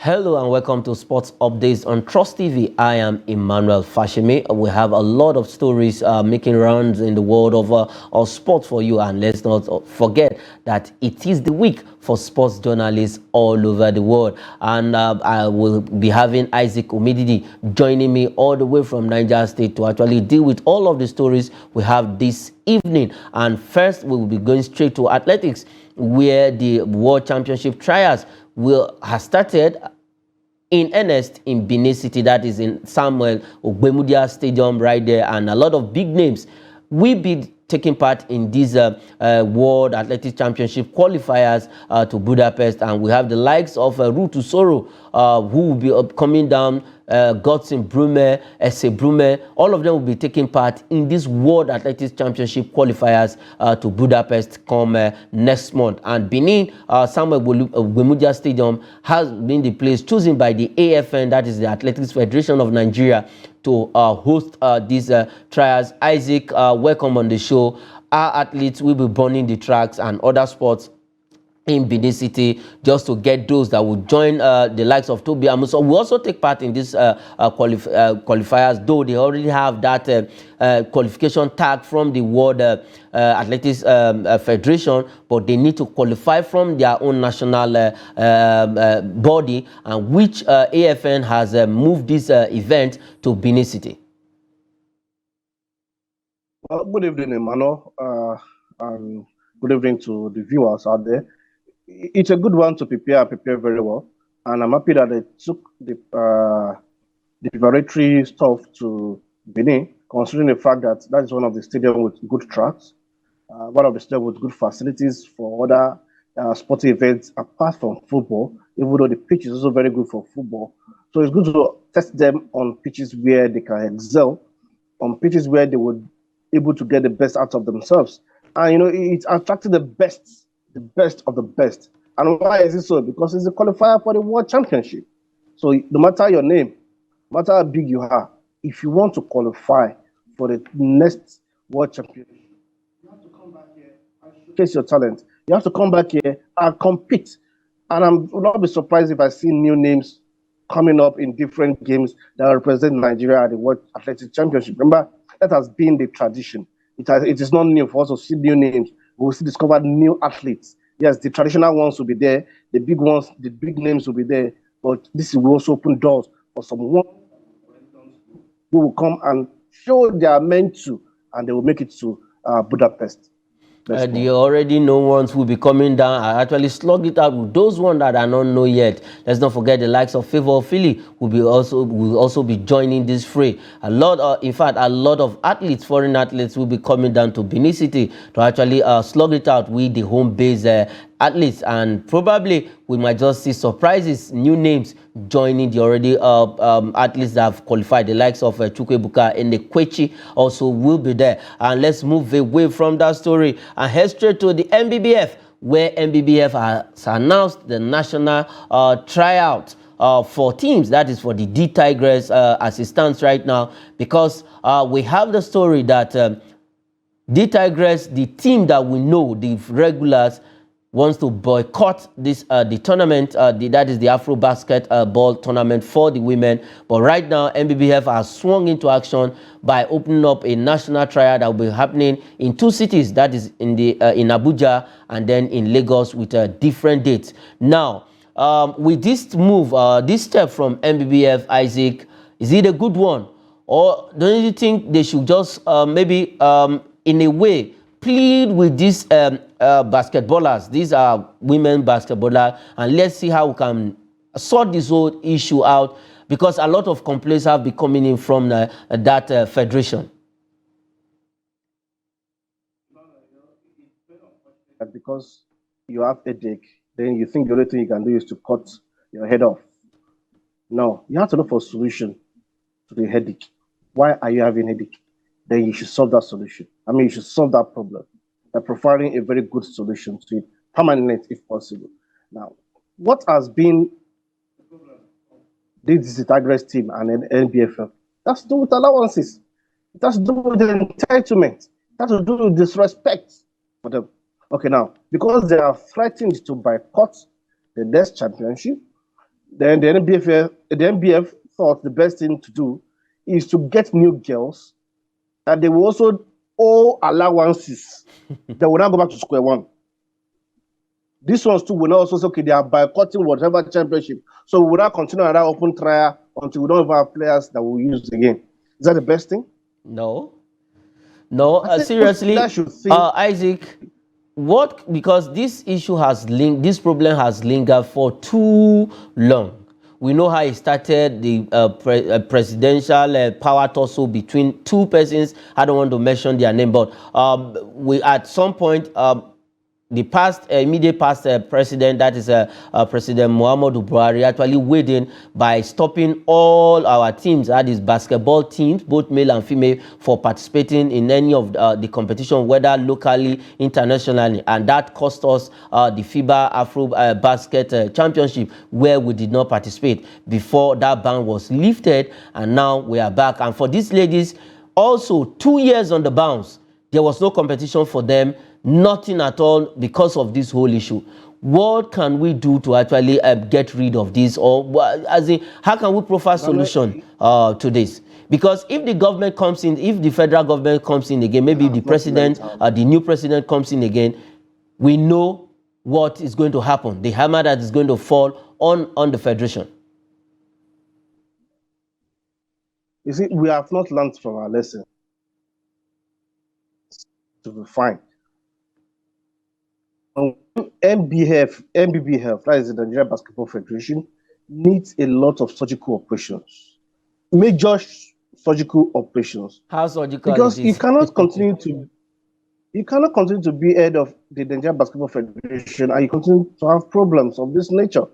Hello and welcome to Sports Updates on Trust TV. I am Emmanuel Fashimi. We have a lot of stories making rounds in the world of sports for you, and let's not forget that it is the week for sports journalists all over the world. And I will be having Isaac Omididi joining me all the way from Niger State to actually deal with all of the stories we have this evening. And first, we will be going straight to athletics, where the World Championship trials has started in earnest in Benin City, that is in Samuel Ogbemudia Stadium right there, and a lot of big names will be taking part in these World Athletics Championship qualifiers to Budapest. And we have the likes of Rutu Soro, who will be coming down, Godson Brume, Ese Brume. All of them will be taking part in this World Athletics Championship qualifiers to Budapest come next month. And Benin, Samuel Ogbemudia Stadium has been the place chosen by the AFN, that is the Athletics Federation of Nigeria, to host these trials. Isaac, welcome on the show. Our athletes will be burning the tracks and other sports in Benin City just to get those that will join the likes of Toby Amuso. We also take part in these qualifiers, though they already have that qualification tag from the World Athletics Federation, but they need to qualify from their own national body, and which AFN has moved this event to Benin City. Well, good evening, Emmanuel, and good evening to the viewers out there. It's a good one to prepare very well, and I'm happy that they took the preparatory stuff to Benin, considering the fact that that is one of the stadiums with good tracks, one of the stadiums with good facilities for other sporting events apart from football, even though the pitch is also very good for football. So it's good to test them on pitches where they can excel, on pitches where they would be able to get the best out of themselves. And, you know, it's attracting the best of the best. And why is it so? Because it's a qualifier for the World Championship. So no matter your name, no matter how big you are, if you want to qualify for the next World Championship, you have to come back here and showcase your talent. You have to come back here and compete. And I will not be surprised if I see new names coming up in different games that represent Nigeria at the World Athletics Championship. Remember, that has been the tradition. It is not new for us to see new names. We will still discover new athletes. Yes, the traditional ones will be there, the big ones, the big names will be there, but this will also open doors for someone who will come and show they are meant to, and they will make it to Budapest. The already known ones will be coming down. I actually slug it out with those ones that are not known yet. Let's not forget the likes of Favor Philly will also be joining this fray. In fact, a lot of athletes, foreign athletes, will be coming down to Benin City to actually slug it out with the home base athletes, and probably we might just see surprises, new names joining the already athletes that have qualified. The likes of Chukwebuka and the Kwechi also will be there. And let's move away from that story and head straight to the NBBF, where NBBF has announced the national tryout for teams, that is for the D Tigers as it stands right now, because we have the story that D Tigers, the team that we know, the regulars, wants to boycott this the tournament, that is the Afro Basketball tournament for the women. But right now, NBBF has swung into action by opening up a national trial that will be happening in 2 cities, that is in Abuja and then in Lagos, with different dates. Now, with this move, this step from NBBF, Isaac, is it a good one, or don't you think they should just maybe in a way plead with these basketballers? These are women basketballers, and let's see how we can sort this whole issue out, because a lot of complaints have been coming in from that federation. Because you have a headache, then you think the only thing you can do is to cut your head off. No, you have to look for a solution to the headache. Why are you having a headache? Then you should solve that solution. I mean, you should solve that problem by providing a very good solution to it, permanent if possible. Now, what has been this Tigers team and NBBF? That's to do with allowances. It has to do with the entitlement. It has to do with disrespect for them. Okay, now, because they are threatened to boycott the next championship, Then the NBF thought the best thing to do is to get new girls that they will also owe allowances. They will now go back to square one. These ones too will not also say, okay, they are boycotting whatever championship. So we will not continue another open trial until we don't have players that we'll use again. Is that the best thing? No. No, seriously, Isaac, because this issue this problem has lingered for too long. We know how it started, the presidential power tussle between two persons. I don't want to mention their name, but we at some point, the immediate past president, that is President Muhammadu Buhari, actually weighed in by stopping all our teams, that is basketball teams, both male and female, for participating in any of the competition, whether locally, internationally, and that cost us the FIBA Afro Basket Championship, where we did not participate before that ban was lifted, and now we are back. And for these ladies, also 2 years on the bounce, there was no competition for them. Nothing at all because of this whole issue. What can we do to actually get rid of this? Or as in, how can we provide solution to this? Because if the government comes in, if the federal government comes in again, maybe the president, the new president comes in again, we know what is going to happen. The hammer that is going to fall on the federation. You see, we have not learned from our lesson. To be fine. NBBF, that is the Nigerian Basketball Federation, needs a lot of surgical operations, major surgical operations. How surgical? Because you cannot continue to be head of the Nigerian Basketball Federation and you continue to have problems of this nature.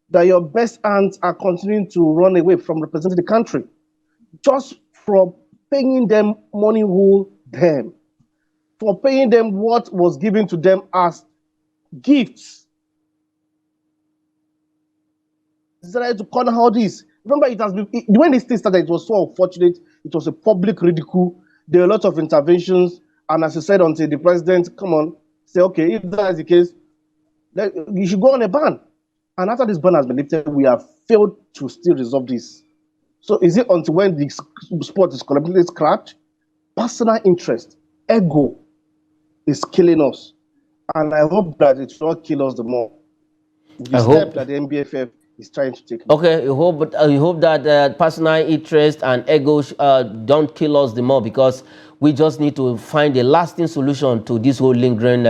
That your best hands are continuing to run away from representing the country, just from paying them money who them, for paying them what was given to them as gifts. Decided to corner all this. Remember, it has been when this thing started, it was so unfortunate. It was a public ridicule. There were a lot of interventions, and as I said, until the president come on, say, okay, if that is the case, you should go on a ban. And after this ban has been lifted, we have failed to still resolve this. So is it until when the sport is completely scrapped? Personal interest, ego is killing us. And I hope that it will not kill us the more. The step that the NBBF is trying to take. Okay, you hope that personal interest and ego don't kill us the more, because we just need to find a lasting solution to this whole lingering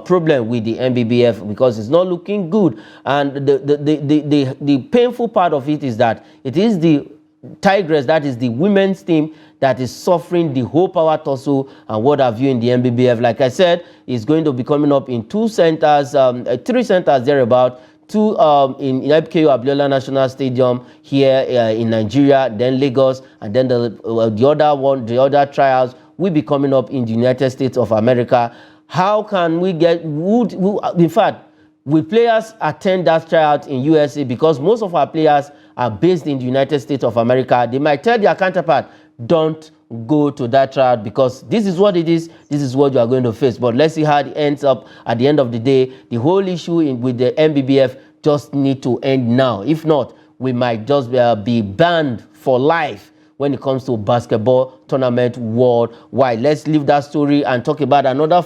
problem with the NBBF, because it's not looking good. And the painful part of it is that it is the Tigress, that is the women's team, that is suffering the whole power tussle and what have you in the NBBF. Like I said, it's going to be coming up in 2 centers, 3 centers thereabout. 2 in MKO Abiola National Stadium here in Nigeria, then Lagos, and then the other trials will be coming up in the United States of America. How can we get, in fact, will players attend that tryout in USA? Because most of our players are based in the United States of America. They might tell their counterpart, don't go to that tryout because this is what it is, this is what you are going to face. But let's see how it ends up at the end of the day. The whole issue with the NBBF just need to end now. If not, we might just be banned for life when it comes to basketball tournament worldwide. Let's leave that story and talk about another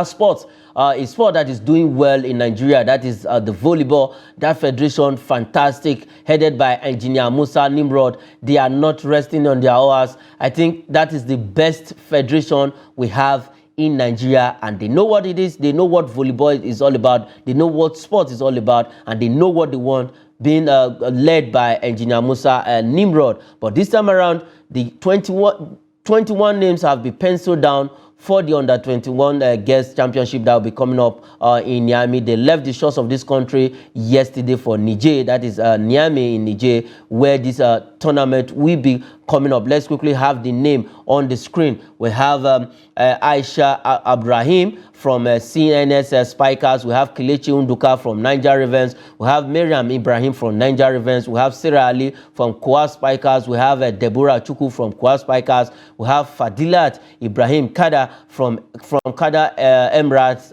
sport. A sport that is doing well in Nigeria, that is the volleyball. That federation, fantastic, headed by Engineer Musa Nimrod. They are not resting on their hours. I think that is the best federation we have in Nigeria, and they know what it is. They know what volleyball is all about. They know what sport is all about, and they know what they want, being led by Engineer Musa Nimrod. But this time around, the 21 names have been penciled down for the Under-21 Girls Championship that will be coming up in Niamey. They left the shores of this country yesterday for Niger, that is Niamey in Niger, where this tournament will be coming up. Let's quickly have the name on the screen. We have Aisha Abrahim from CNS Spikers. We have Kelechi Unduka from Niger Ravens. We have Miriam Ibrahim from Niger Ravens. We have Sarah Ali from Kwa Spikers. We have Deborah Chuku from Kwa Spikers. We have Fadilat Ibrahim Kada from Kada Emirates.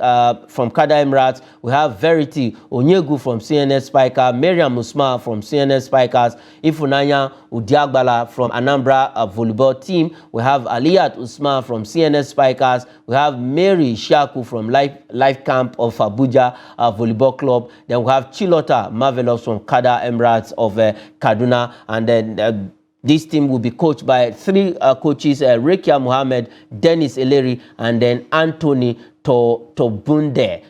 We have Verity Onyegu from CNS Spiker. Miriam Usma from CNS Spikers. Ifunanya Udiagbala from Anambra volleyball team. We have Aliyat Usman from CNS Spikers. We have Mary Shaku from Life Camp of Abuja Volleyball Club. Then we have Chilota Marvelous from Kada Emirates of Kaduna. And then this team will be coached by 3 coaches, Rekia Mohammed, Dennis Eleri, and then Anthony Tobunde.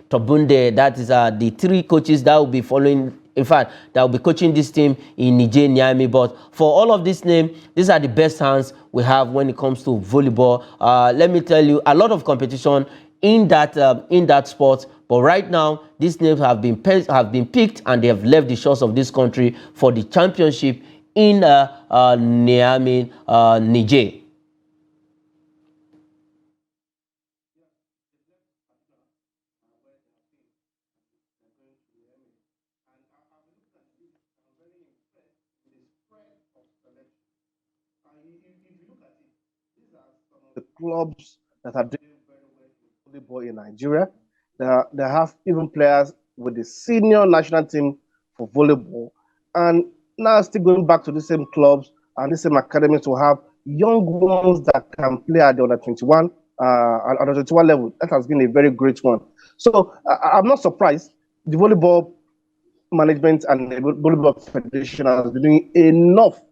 That is the 3 coaches that will be following. In fact, that will be coaching this team in Niger, Niamey. But for all of this name, these are the best hands we have when it comes to volleyball. Let me tell you, a lot of competition in that sport. But right now, these names have been picked, and they have left the shores of this country for the championship in Niamey, Niger. The clubs that are doing volleyball in Nigeria, they have even players with the senior national team for volleyball, and now still going back to the same clubs and the same academies to have young ones that can play at the under 21 under 21 level. That has been a very great one. So I'm not surprised. The volleyball management and the volleyball federation has been doing enough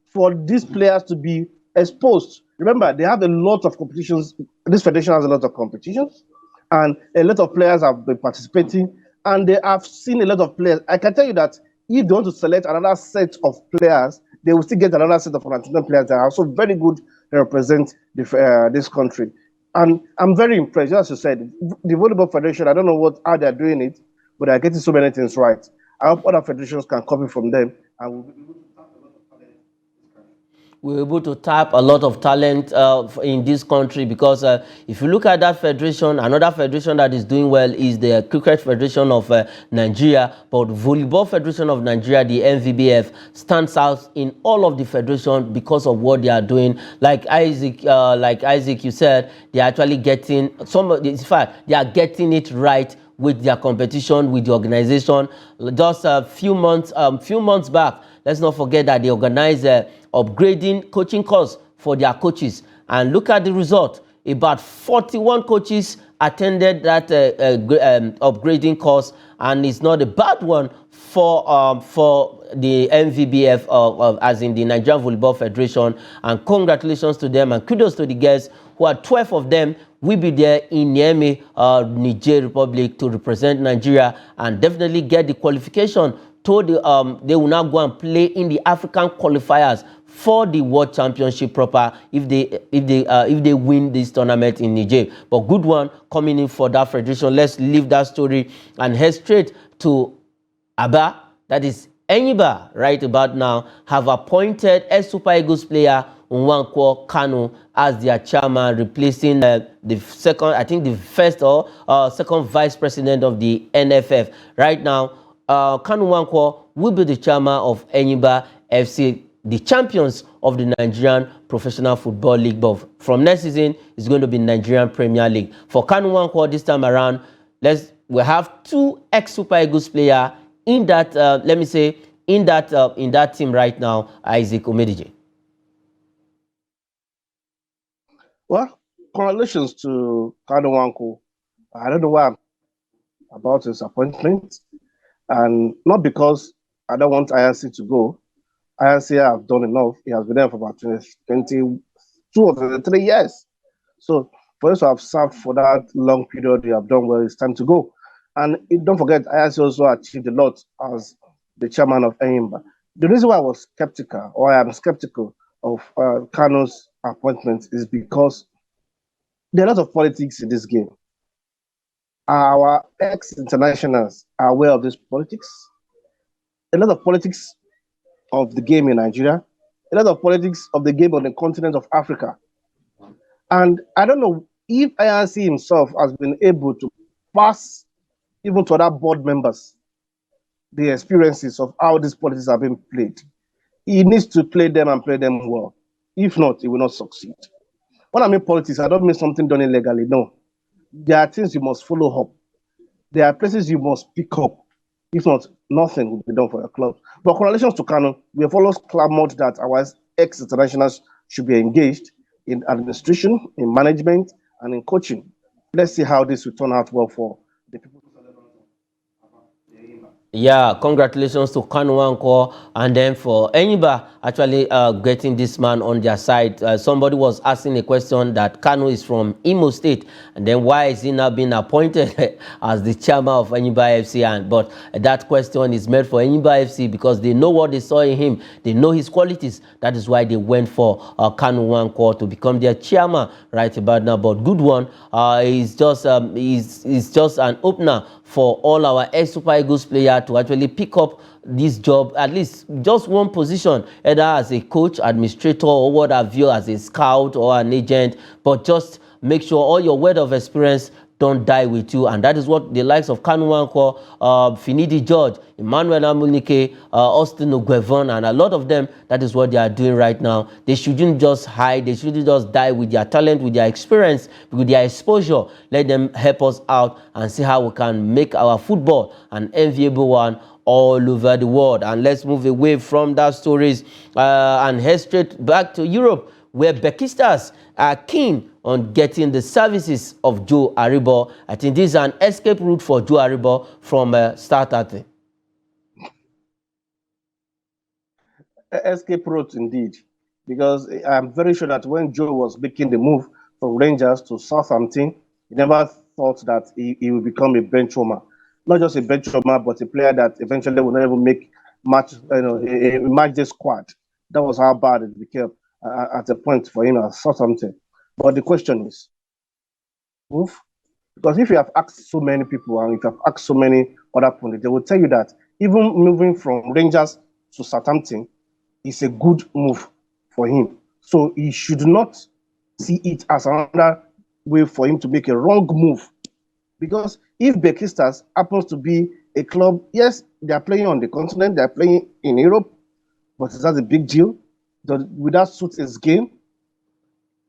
for these players to be exposed. Remember, they have a lot of competitions. This federation has a lot of competitions, and a lot of players have been participating, and they have seen a lot of players. I can tell you that if they want to select another set of players, they will still get another set of national players that are also very good to represent this country. And I'm very impressed. As you said, the volleyball federation, I don't know how they're doing it, but they're getting so many things right. I hope other federations can copy from them, and we'll be able to we're able to tap a lot of talent in this country, because if you look at that federation, another federation that is doing well is the Cricket Federation of Nigeria. But Volleyball Federation of Nigeria, the NBBF, stands out in all of the federation because of what they are doing. Like Isaac, you said, they are actually getting in fact, they are getting it right with their competition, with the organization. Just a few months back, let's not forget that they organized upgrading coaching course for their coaches, and look at the result. About 41 coaches attended that upgrading course, and it's not a bad one for the NVBF, as in the Nigerian Volleyball Federation. And congratulations to them, and kudos to the girls, who are 12 of them will be there in Niamey, Niger Republic, to represent Nigeria and definitely get the qualification to the they will now go and play in the African qualifiers for the World Championship proper if they win this tournament in Niger. But good one coming in for that federation. Let's leave that story and head straight to Aba. That is Enyiba right about now have appointed a Super Eagles player Nwankwo Kanu as their chairman, replacing the second, I think the first or second vice president of the NFF. Right now, Kanu Nwankwo will be the chairman of Enyiba FC, the champions of the Nigerian Professional Football League. But from next season, it's going to be Nigerian Premier League. For Kanu Nwankwo this time around, we have 2 ex-Super Eagles players in that, let me say, in that team right now, Isaac Omedije. Well, congratulations to Kanu Nwankwo. I don't know why I'm about his appointment, and not because I don't want INC to go. INC have done enough. He has been there for about 22 or 23 years. So for us to have served for that long period, you have done well. It's time to go. And don't forget, INC also achieved a lot as the chairman of Enyimba. The reason why I was skeptical, or I am skeptical of Kanu's appointment, is because there are a lot of politics in this game. Our ex-internationals are aware of this politics. A lot of politics of the game in Nigeria. a lot of politics of the game on the continent of Africa. And I don't know if IRC himself has been able to pass even to other board members the experiences of how these politics are being played. He needs to play them and play them well. If not, he will not succeed. When I mean politics, I don't mean something done illegally. No. There are things you must follow up. There are places you must pick up. If not, nothing will be done for your club. But congratulations to Kano. We have always clamored that our ex-internationals should be engaged in administration, in management, and in coaching. Let's see how this will turn out well for the people. Yeah, congratulations to Kanu Anko, and then for Eniba actually getting this man on their side. Somebody was asking a question that Kanu is from Imo State, and then why is he now being appointed as the chairman of Eniba FC? But that question is made for Eniba FC because they know what they saw in him. They know his qualities. That is why they went for Kanu Anko to become their chairman right about now. But good one. He's just an opener for all our ex-Super Eagles players to actually pick up this job, at least just one position, either as a coach, administrator, or what have you, as a scout or an agent, but just make sure all your word of experience don't die with you. And that is what the likes of Kanu Anko, Finidi George, Emmanuel Amunike, Austin Ogwevon, and a lot of them, that is what they are doing right now. They shouldn't just hide. They shouldn't just die with their talent, with their experience, with their exposure. Let them help us out and see how we can make our football an enviable one all over the world. And let's move away from that stories and head straight back to Europe, where Bekistas are keen on getting the services of Joe Aribo. I think this is an escape route for Joe Aribo from Start Ate. Escape route indeed, because I'm very sure that when Joe was making the move from Rangers to Southampton, he never thought that he would become a bench warmer. Not just a bench warmer, but a player that eventually will not even make match, a match day squad. That was how bad it became at a point for him at Southampton. But the question is, move? Because if you have asked so many people and if you have asked so many other pundits, they will tell you that even moving from Rangers to Southampton is a good move for him. So he should not see it as another way for him to make a wrong move. Because if Bekistas happens to be a club, yes, they are playing on the continent, they are playing in Europe, but is that a big deal? Would that suit his game?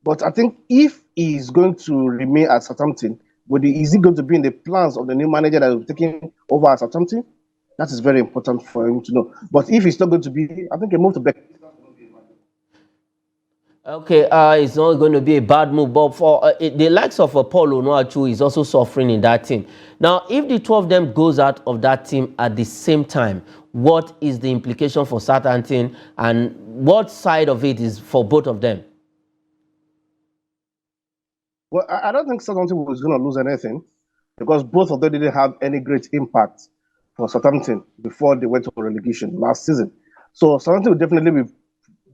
But I think if he is going to remain at Southampton, is he going to be in the plans of the new manager that will be taking over at Southampton? That is very important for him to know. But if he's not going to be, I think a move to Bekistas. Okay, it's not going to be a bad move, but for the likes of Paul Onuachu is also suffering in that team. Now, if the two of them goes out of that team at the same time, what is the implication for Southampton, and what side of it is for both of them? Well, I don't think Southampton was going to lose anything because both of them didn't have any great impact for Southampton before they went to relegation last season. So Southampton will definitely be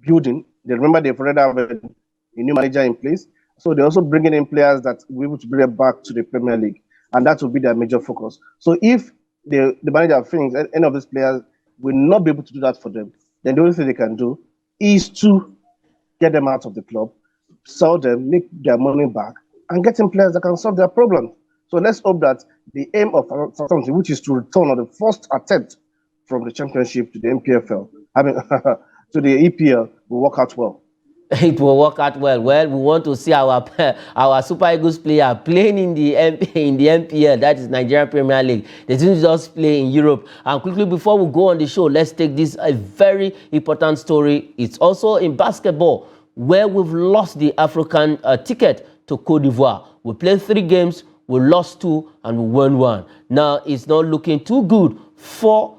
building. They remember they've already have a new manager in place. So they're also bringing in players that will be able to bring them back to the Premier League. And that will be their major focus. So if the manager thinks any of these players will not be able to do that for them, then the only thing they can do is to get them out of the club, sell them, make their money back, and get in players that can solve their problems. So let's hope that the aim of Southampton, which is to return on the first attempt from the Championship to the NPFL, to the EPL, will work out well. It will work out well. Well, we want to see our Super Eagles player playing in the NPL, that is Nigerian Premier League. They didn't just play in Europe. And quickly, before we go on the show, let's take this a very important story. It's also in basketball, where we've lost the African ticket to Cote d'Ivoire. We played 3 games, we lost 2, and we won 1. Now, it's not looking too good for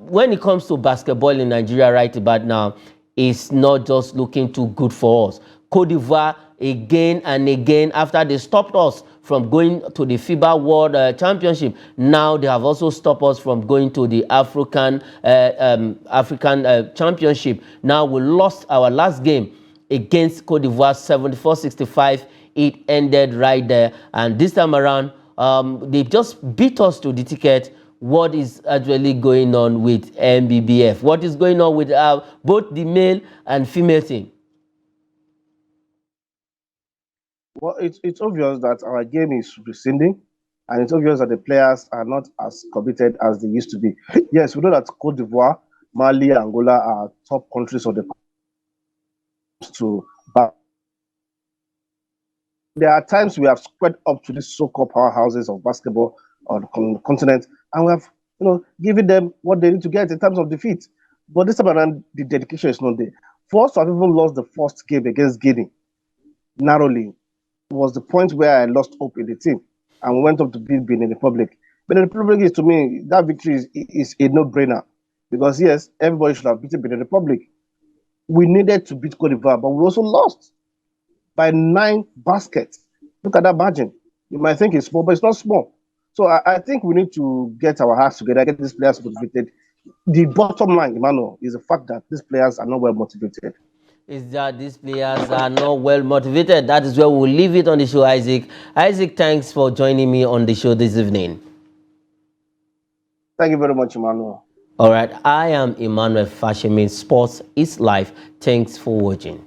when it comes to basketball in Nigeria right about now. It's not just looking too good for us. Cote d'Ivoire, again and again, after they stopped us from going to the FIBA World Championship, now they have also stopped us from going to the African Championship. Now we lost our last game against Cote d'Ivoire, 74-65. It ended right there. And this time around, they just beat us to the ticket. what is actually going on with NBBF? What is going on with both the male and female team? Well, it's obvious that our game is receding, and it's obvious that the players are not as committed as they used to be. Yes, we know that Cote d'Ivoire, Mali, Angola are top countries of the to. But there are times we have spread up to these so-called powerhouses of basketball on the continent, and we have given them what they need to get in terms of defeat. But this time around, the dedication is not there. For us to have even lost the first game against Guinea narrowly was the point where I lost hope in the team, and we went up to beat Benin Republic. Benin Republic is, to me, that victory is a no-brainer, because yes, everybody should have beaten Benin Republic. We needed to beat Cote d'Ivoire, but we also lost by 9 baskets. Look at that margin. You might think it's small, but it's not small. So I think we need to get our hearts together, get these players motivated. The bottom line, Emmanuel, is the fact that these players are not well motivated. Is that these players are not well motivated. That is where we'll leave it on the show, Isaac. Isaac, thanks for joining me on the show this evening. Thank you very much, Emmanuel. All right, I am Emmanuel Fashemi. Sports is life. Thanks for watching.